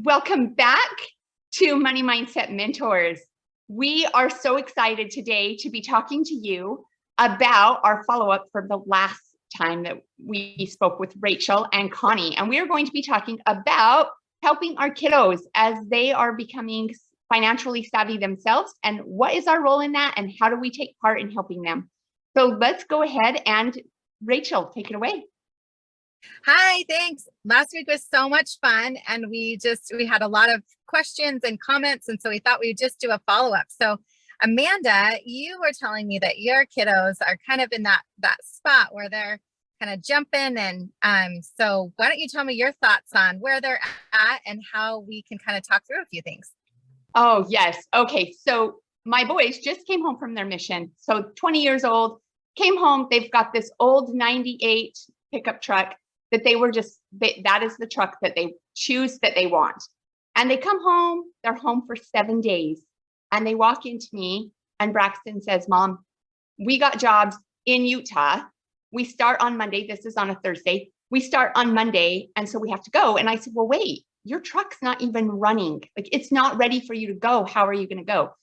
Welcome back to Money Mindset Mentors. We are so excited today to be talking to you about our follow-up from the last time that we spoke with Rachel and Connie. And we are going to be talking about helping our kiddos as they are becoming financially savvy themselves, and what is our role in that, and how do we take part in helping them. So let's go ahead and Rachel, take it away. Hi, thanks. Last week was so much fun, and we had a lot of questions and comments, and so we thought we'd just do a follow-up. So Amanda, you were telling me that your kiddos are kind of in that spot where they're kind of jumping, and so why don't you tell me your thoughts on where they're at and how we can kind of talk through a few things. Oh, yes. Okay. So my boys just came home from their mission. So 20 years old, came home. They've got this old 98 pickup truck that that is the truck that they choose that they want. And they come home, they're home for 7 days, and they walk into me and Braxton says, "Mom, we got jobs in Utah. We start on Monday. This is on a Thursday. We start on Monday. And so we have to go." And I said, "Well, wait, your truck's not even running. Like, it's not ready for you to go. How are you going to go?"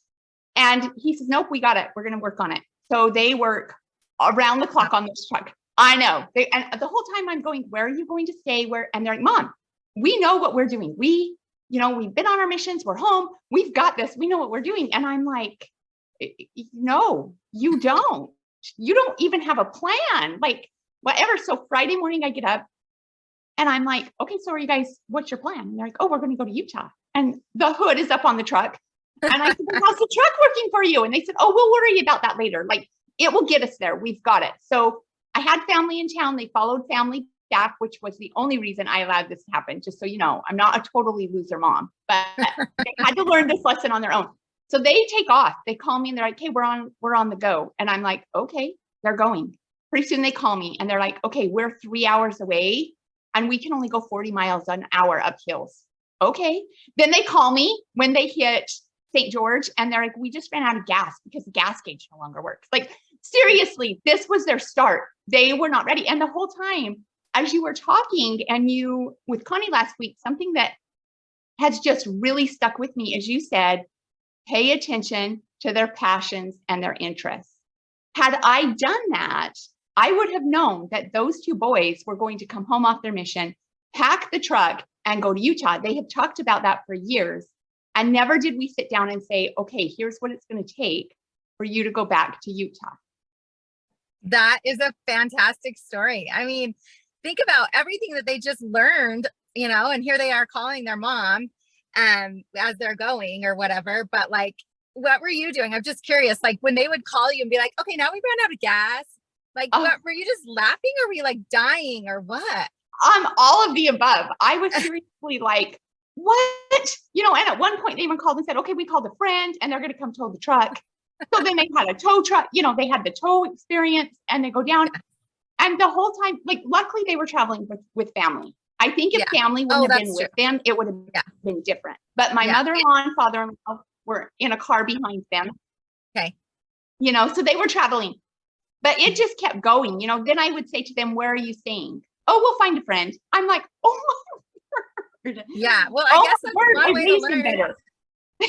And he says, "Nope, we got it. We're going to work on it." So they work around the clock on this truck. I know. And the whole time I'm going, "Where are you going to stay? Where?" And they're like, "Mom, we know what we're doing. We've been on our missions. We're home. We've got this. We know what we're doing." And I'm like, "No, you don't. You don't even have a plan. Like, whatever." So Friday morning I get up and I'm like, "Okay, so what's your plan?" And they're like, "Oh, we're going to go to Utah." And the hood is up on the truck. And I said, "Well, how's the truck working for you?" And they said, "Oh, we'll worry about that later. Like, it will get us there. We've got it." So I had family in town. They followed family back, which was the only reason I allowed this to happen. Just so you know, I'm not a totally loser mom, but they had to learn this lesson on their own. So they take off. They call me and they're like, "Hey, we're on the go." And I'm like, "Okay," they're going. Pretty soon they call me and they're like, "Okay, we're 3 hours away and we can only go 40 miles an hour up hills." Okay. Then they call me when they hit St. George and they're like, "We just ran out of gas because the gas gauge no longer works." Like, seriously, this was their start. They were not ready. And the whole time, as you were talking and you with Connie last week, something that has just really stuck with me is you said, pay attention to their passions and their interests. Had I done that, I would have known that those two boys were going to come home off their mission, pack the truck, and go to Utah. They have talked about that for years. And never did we sit down and say, "Okay, here's what it's going to take for you to go back to Utah." That is a fantastic story. I mean, think about everything that they just learned, and here they are calling their mom as they're going or whatever. But like, what were you doing? I'm just curious, like when they would call you and be like, "Okay, now we ran out of gas." Like, what were you just laughing, or were you like dying, or what? All of the above. I was seriously like, what? And at one point they even called and said, "Okay, we called a friend and they're going to come tow the truck." So then they had a tow truck, they had the tow experience and they go down. And the whole time, like, luckily they were traveling with family. I think if family wouldn't have been with them, it would have been different. But my mother-in-law and father-in-law were in a car behind them. Okay. So they were traveling, but it just kept going. Then I would say to them, "Where are you staying?" "Oh, we'll find a friend." I'm like, "Oh my word." Yeah. Well, I guess that's one way to learn. Better.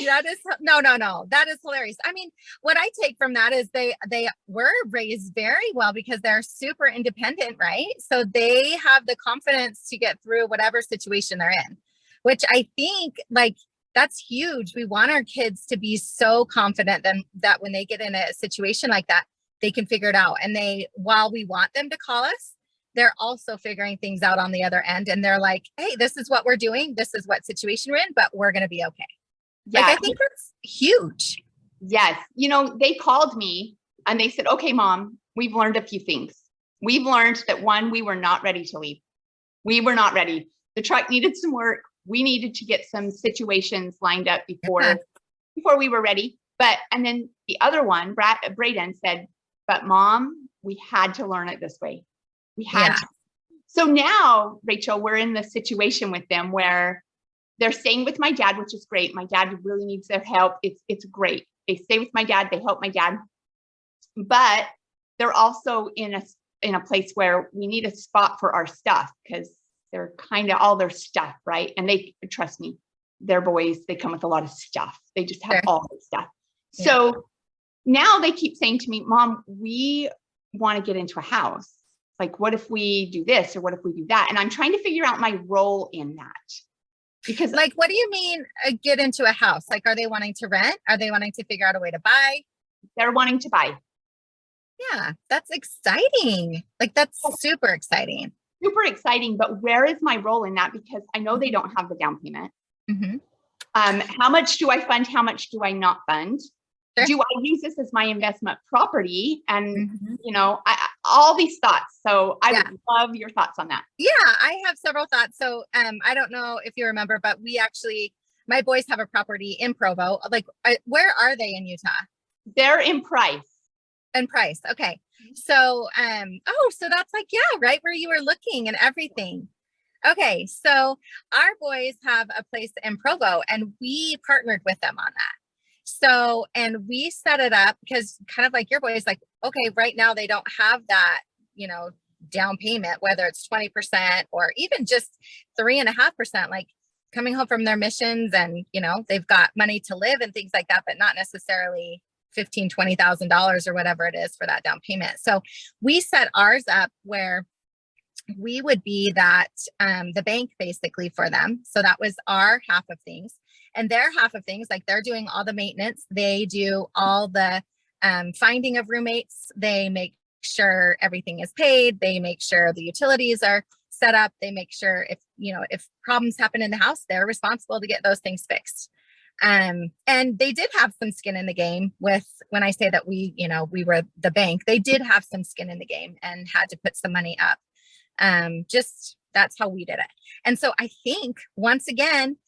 That is no. That is hilarious. I mean, what I take from that is they were raised very well because they're super independent, right? So they have the confidence to get through whatever situation they're in, which I think like that's huge. We want our kids to be so confident that when they get in a situation like that, they can figure it out. And while we want them to call us, they're also figuring things out on the other end. And they're like, "Hey, this is what we're doing. This is what situation we're in, but we're going to be okay." Yeah. Like, I think that's huge. Yes. They called me and they said, "Okay, Mom, we've learned a few things. We've learned that, one, we were not ready to leave. We were not ready. The truck needed some work. We needed to get some situations lined up before we were ready." And then the other one, Braden said, "But Mom, we had to learn it this way. We had to." So now, Rachel, we're in the situation with them where they're staying with my dad, which is great. My dad really needs their help. It's great. They stay with my dad. They help my dad. But they're also in a place where we need a spot for our stuff because they're kind of all their stuff, right? And they trust me. their boys, they come with a lot of stuff. They just have Sure. all this stuff. Yeah. So now they keep saying to me, Mom, we want to get into a house. Like, what if we do this or what if we do that? And I'm trying to figure out my role in that. Because Like, what do you mean get into a house? Like, are they wanting to rent? Are they wanting to figure out a way to buy? they're wanting to buy. Yeah, that's exciting. Like, that's super exciting. Super exciting, but where is my role in that? Because I know they don't have the down payment. Mm-hmm. How much do I fund? How much do I not fund? Sure. Do I use this as my investment property? And, Mm-hmm. you know, all these thoughts. So I Yeah. would love your thoughts on that. Yeah, I have several thoughts. So I don't know if you remember, but we actually, my boys have a property in Provo. Like, where are they in Utah? They're in Price. And Price. Okay. So so that's like, yeah, right where you were looking and everything. Okay. So our boys have a place in Provo and we partnered with them on that. So, and we set it up because kind of like your boys, like, okay, right now they don't have that, down payment, whether it's 20% or even just 3.5%, like coming home from their missions and, they've got money to live and things like that, but not necessarily $15,000-$20,000 or whatever it is for that down payment. So we set ours up where we would be that the bank basically for them. So that was our half of things, and their half of things, like they're doing all the maintenance. They do all the finding of roommates. They make sure everything is paid. They make sure the utilities are set up. They make sure if problems happen in the house, they're responsible to get those things fixed. And they did have some skin in the game with, when I say that we were the bank, they did have some skin in the game and had to put some money up. Just that's how we did it. And so I think once again,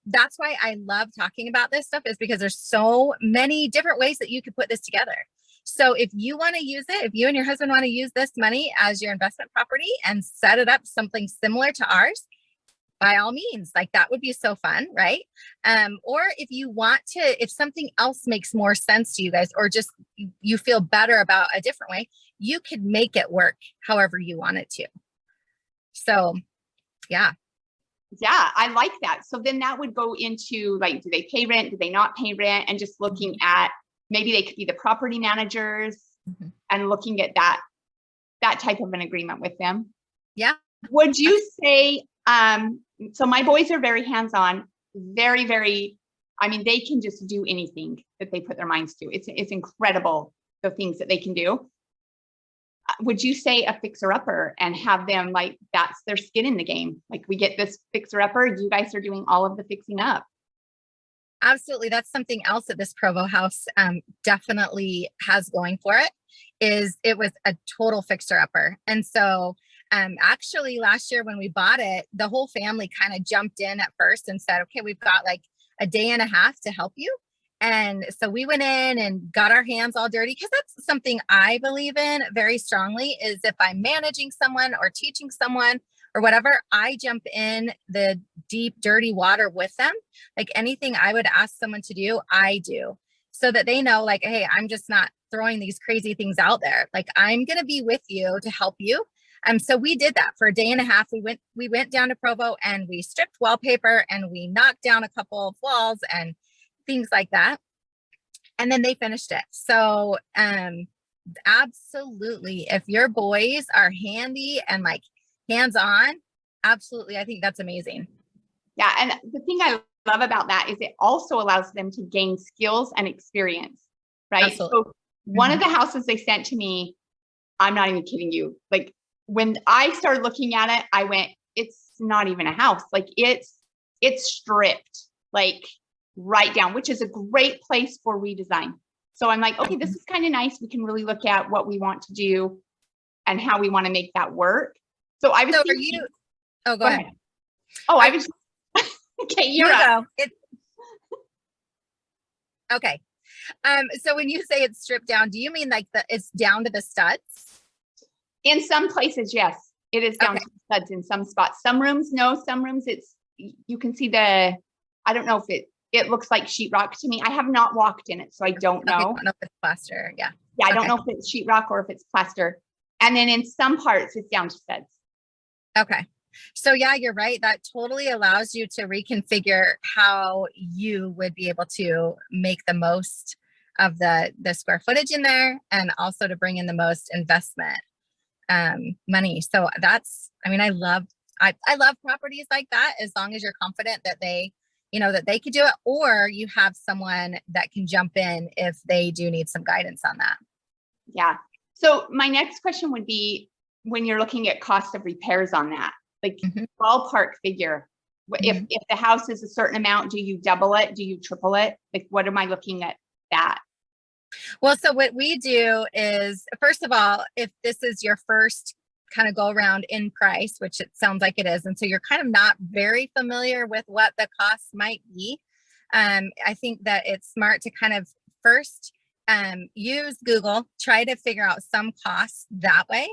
that's why I love talking about this stuff, is because there's so many different ways that you could put this together. So if you want to use it, if you and your husband want to use this money as your investment property and set it up something similar to ours, by all means, like that would be so fun, right? Or if you want to, if something else makes more sense to you guys, or just you feel better about a different way, you could make it work however you want it to. So, yeah. Yeah, I like that. So then that would go into like, do they pay rent? Do they not pay rent? And just looking at, maybe they could be the property managers and looking at that type of an agreement with them. Yeah. Would you say, so my boys are very hands-on, very, very, I mean, they can just do anything that they put their minds to. It's incredible, the things that they can do. Would you say a fixer-upper and have them, like, that's their skin in the game? Like, we get this fixer-upper, you guys are doing all of the fixing up. Absolutely. That's something else that this Provo house definitely has going for it, is it was a total fixer-upper. And so actually last year when we bought it, the whole family kind of jumped in at first and said, okay, we've got like a day and a half to help you. And so we went in and got our hands all dirty, because that's something I believe in very strongly, is if I'm managing someone or teaching someone or whatever, I jump in the deep, dirty water with them. Like anything I would ask someone to do, I do, so that they know, like, hey, I'm just not throwing these crazy things out there. Like, I'm going to be with you to help you. So we did that for a day and a half. We went down to Provo and we stripped wallpaper and we knocked down a couple of walls and things like that. And then they finished it. So absolutely, if your boys are handy and like hands-on, absolutely, I think that's amazing. Yeah, and the thing I love about that is it also allows them to gain skills and experience, right? Absolutely. So one of the houses they sent to me, I'm not even kidding you, like when I started looking at it, I went, it's not even a house. Like it's stripped, like right down, which is a great place for redesign. So I'm like, okay, this is kind of nice. We can really look at what we want to do and how we want to make that work. So I was thinking, oh, go ahead. Oh, I was, okay, you're up. Okay. So when you say it's stripped down, do you mean like it's down to the studs? In some places, yes, it is down to the studs in some spots. Some rooms, no, some rooms you can see I don't know if it looks like sheetrock to me. I have not walked in it, so I don't know. I don't know if it's plaster. Yeah. Yeah, I don't know if it's sheetrock or if it's plaster. And then in some parts, it's down to studs. Okay. So yeah, you're right. That totally allows you to reconfigure how you would be able to make the most of the square footage in there, and also to bring in the most investment money. So that's, I mean, I love properties like that, as long as you're confident that they, you know, that they could do it, or you have someone that can jump in if they do need some guidance on that. Yeah. So my next question would be, when you're looking at cost of repairs on that, like Mhm. ballpark figure, Mhm. if the house is a certain amount, do you double it? Do you triple it? Like, what am I looking at that? Well, so what we do is, first of all, if this is your first kind of go around in price, which it sounds like it is, and so you're kind of not very familiar with what the costs might be, I think that it's smart to kind of first use Google, try to figure out some costs that way.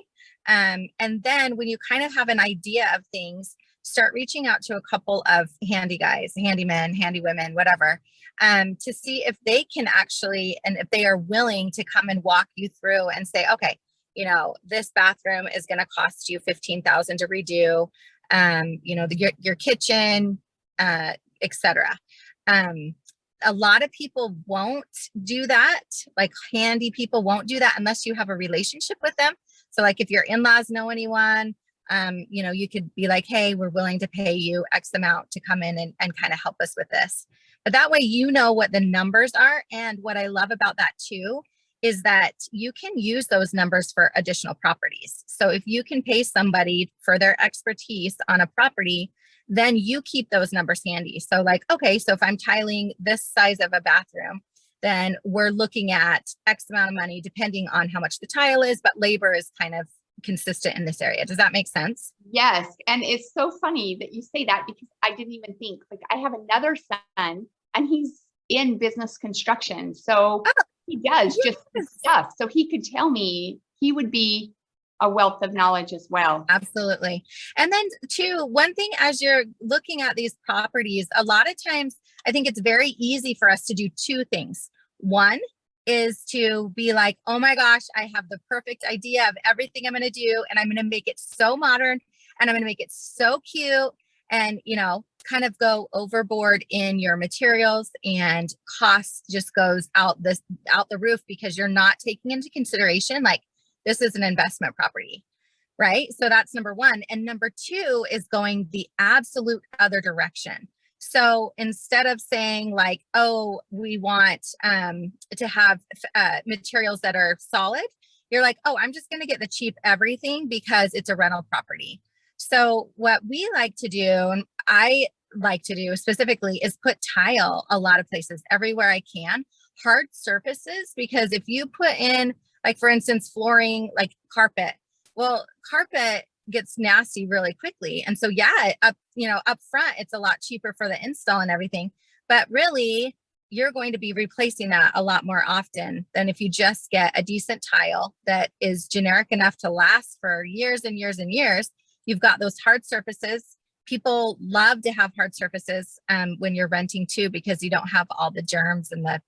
And then when you kind of have an idea of things, start reaching out to a couple of handy guys, handymen, handy women, whatever, to see if they can actually, and if they are willing to come and walk you through and say, okay, you know, this bathroom is going to cost you 15,000 to redo, you know, your kitchen, etc. Um, a lot of people won't do that. Like handy people won't do that unless you have a relationship with them. So like if your in-laws know anyone, you know, you could be like, hey, we're willing to pay you X amount to come in and kind of help us with this. But that way, you know what the numbers are. And what I love about that too is that you can use those numbers for additional properties. So if you can pay somebody for their expertise on a property, then you keep those numbers handy. So like, okay, so if I'm tiling this size of a bathroom, then we're looking at X amount of money depending on how much the tile is, but labor is kind of consistent in this area. Does that make sense? Yes. And it's so funny that you say that, because I didn't even think, like, I have another son and he's in business construction. So Oh, he does just this yes. stuff. So he could tell me, he would be a wealth of knowledge as well. Absolutely. And then too, one thing as you're looking at these properties, a lot of times I think it's very easy for us to do two things. One is to be like, oh my gosh, I have the perfect idea of everything I'm going to do, and I'm going to make it so modern, and I'm going to make it so cute, and, you know, kind of go overboard in your materials, and cost just goes out the roof because you're not taking into consideration, like, this is an investment property, right? So that's number one. And number two is going the absolute other direction. So instead of saying like, oh, we want to have materials that are solid, you're like, oh, I'm just going to get the cheap everything because it's a rental property. So what we like to do, and I like to do specifically, is put tile a lot of places, everywhere I can, hard surfaces, because if you put in, like, for instance, flooring, like carpet, well, carpet gets nasty really quickly. And so, yeah, up front, it's a lot cheaper for the install and everything. But really, you're going to be replacing that a lot more often than if you just get a decent tile that is generic enough to last for years and years and years. You've got those hard surfaces. People love to have hard surfaces when you're renting too, because you don't have all the germs and the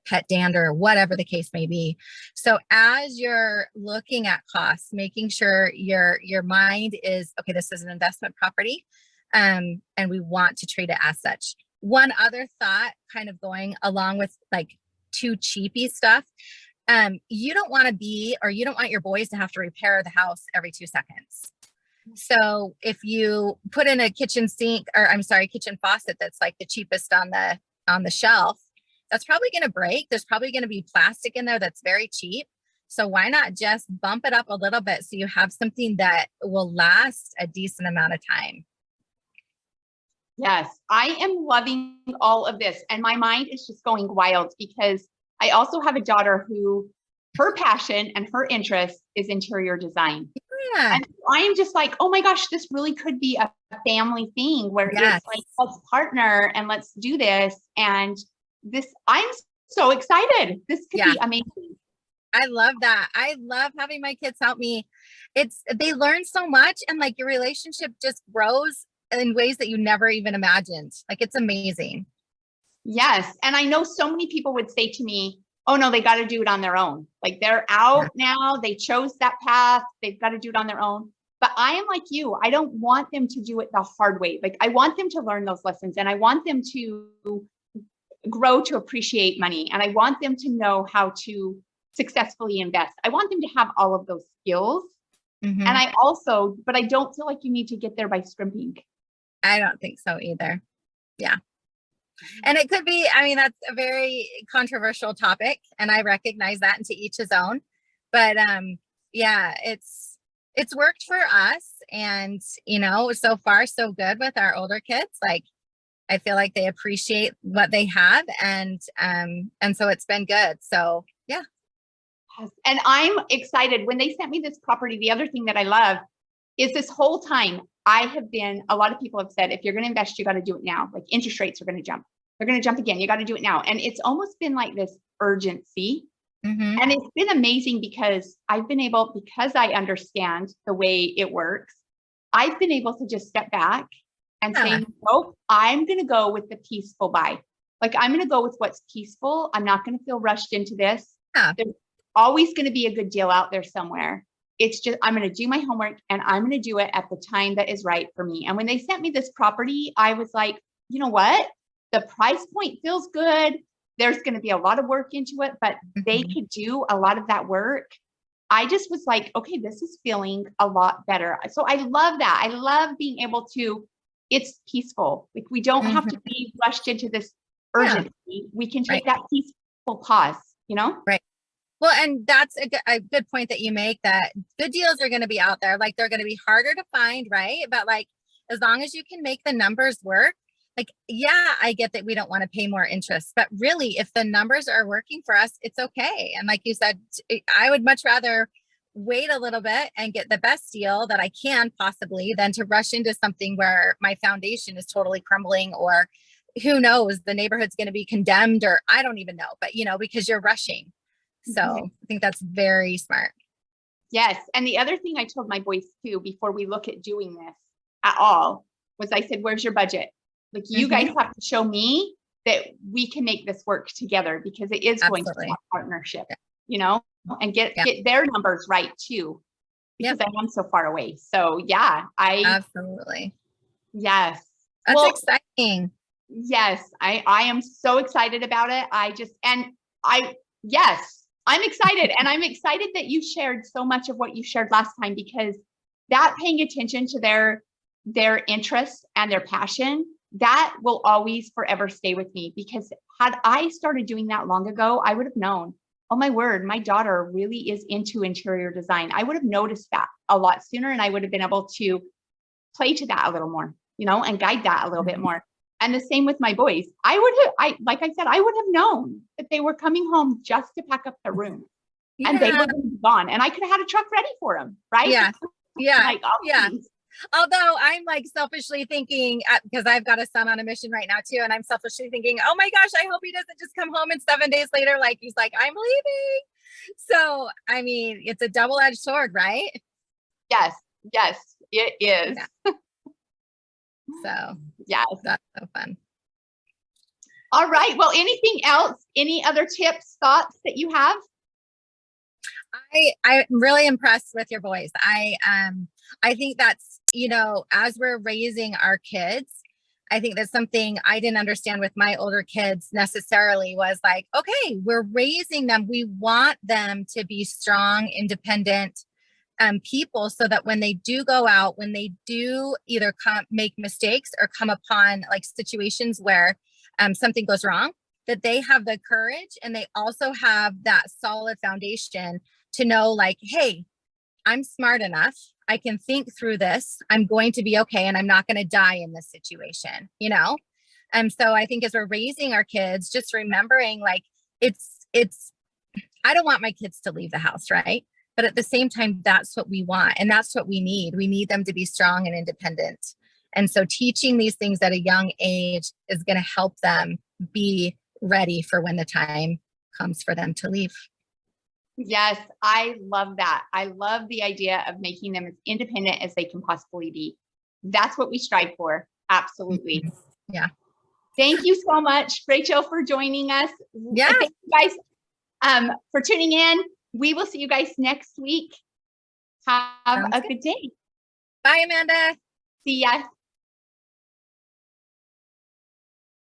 pet dander, whatever the case may be. So as you're looking at costs, making sure your mind is, okay, this is an investment property, and we want to treat it as such. One other thought, kind of going along with like too cheapy stuff, you don't want to be, or you don't want your boys to have to repair the house every 2 seconds. So if you put in a kitchen sink, or I'm sorry, kitchen faucet that's like the cheapest on the shelf, that's probably going to break. There's probably going to be plastic in there that's very cheap. So why not just bump it up a little bit so you have something that will last a decent amount of time? Yes, I am loving all of this. And my mind is just going wild, because I also have a daughter who, her passion and her interest is interior design. Yeah. And I'm just like, oh my gosh, this really could be a family thing where Yes. it's like, let's partner and let's do this. And this, I'm so excited. This could Yeah. be amazing. I love that. I love having my kids help me. They learn so much, and like your relationship just grows in ways that you never even imagined. Like, it's amazing. Yes. And I know so many people would say to me, oh no, they got to do it on their own. Like, they're Yeah. out now. They chose that path. They've got to do it on their own. But I am like you. I don't want them to do it the hard way. Like I want them to learn those lessons, and I want them to grow to appreciate money, and I want them to know how to successfully invest. I want them to have all of those skills. Mhm. And but I don't feel like you need to get there by scrimping. I don't think so either. Yeah. And it could be, I mean, that's a very controversial topic, and I recognize that, and to each his own. But yeah, it's worked for us, and so far so good with our older kids. Like I feel like they appreciate what they have, and so it's been good. So yeah. Yes. And I'm excited. When they sent me this property, the other thing that I love is this whole time a lot of people have said, if you're going to invest, you got to do it now. Like interest rates are going to jump. They're going to jump again. You got to do it now. And it's almost been like this urgency. Mhm. And it's been amazing because because I understand the way it works, I've been able to just step back and say, nope, I'm going to go with the peaceful buy. Like I'm going to go with what's peaceful. I'm not going to feel rushed into this. Yeah. There's always going to be a good deal out there somewhere. It's just, I'm going to do my homework, and I'm going to do it at the time that is right for me. And when they sent me this property, I was like, you know what? The price point feels good. There's going to be a lot of work into it, but they Mhm. could do a lot of that work. I just was like, okay, this is feeling a lot better. So I love that. I love being able to, it's peaceful. Like we don't have to be rushed into this Yeah. urgency. We can Right. take that peaceful pause, you know? Right. Well, and that's a good point that you make, that good deals are going to be out there. Like they're going to be harder to find, right? But like, as long as you can make the numbers work, like, yeah, I get that we don't want to pay more interest, but really, if the numbers are working for us, it's okay. And like you said, I would much rather wait a little bit and get the best deal that I can possibly than to rush into something where my foundation is totally crumbling, or who knows, the neighborhood's going to be condemned, or I don't even know, but because you're rushing. So I think that's very smart. Yes. And the other thing I told my boys too, before we look at doing this at all, was I said, where's your budget? Like you guys have to show me that we can make this work together, because it is going to be a partnership, and get their numbers right too, because I am so far away. So yeah, absolutely. Yes. That's exciting. Yes. I am so excited about it. Yes, I'm excited. And I'm excited that you shared so much of what you shared last time, because that paying attention to their interests and their passion, that will always forever stay with me. Because had I started doing that long ago, I would have known, oh my word, my daughter really is into interior design. I would have noticed that a lot sooner, and I would have been able to play to that a little more, and guide that a little bit more. And the same with my boys. Like I said, I would have known that they were coming home just to pack up their room, and they were gone, and I could have had a truck ready for them. Right. Yeah. Yeah. Like, oh, yeah. Please. Although I'm like selfishly thinking, because I've got a son on a mission right now too, and I'm selfishly thinking, oh my gosh, I hope he doesn't just come home and 7 days later, like he's like, I'm leaving. So, I mean, it's a double-edged sword, right? Yes. Yes, it is. Yeah. So, yes, that's so fun. All right. Well, anything else? Any other tips, thoughts that you have? I'm really impressed with your boys. I think that's, as we're raising our kids, I think that's something I didn't understand with my older kids necessarily, was like, okay, we're raising them. We want them to be strong, independent people, so that when they do go out, when they do either make mistakes or come upon like situations where something goes wrong, that they have the courage, and they also have that solid foundation to know, like, hey, I'm smart enough. I can think through this. I'm going to be okay. And I'm not going to die in this situation, And so I think as we're raising our kids, just remembering like, I don't want my kids to leave the house. Right. But at the same time, that's what we want. And that's what we need. We need them to be strong and independent. And so teaching these things at a young age is going to help them be ready for when the time comes for them to leave. Yes, I love that. I love the idea of making them as independent as they can possibly be. That's what we strive for. Absolutely. Yeah. Thank you so much, Rachel, for joining us. Yeah. Thank you guys for tuning in. We will see you guys next week. Have a good day. Bye, Amanda. See ya.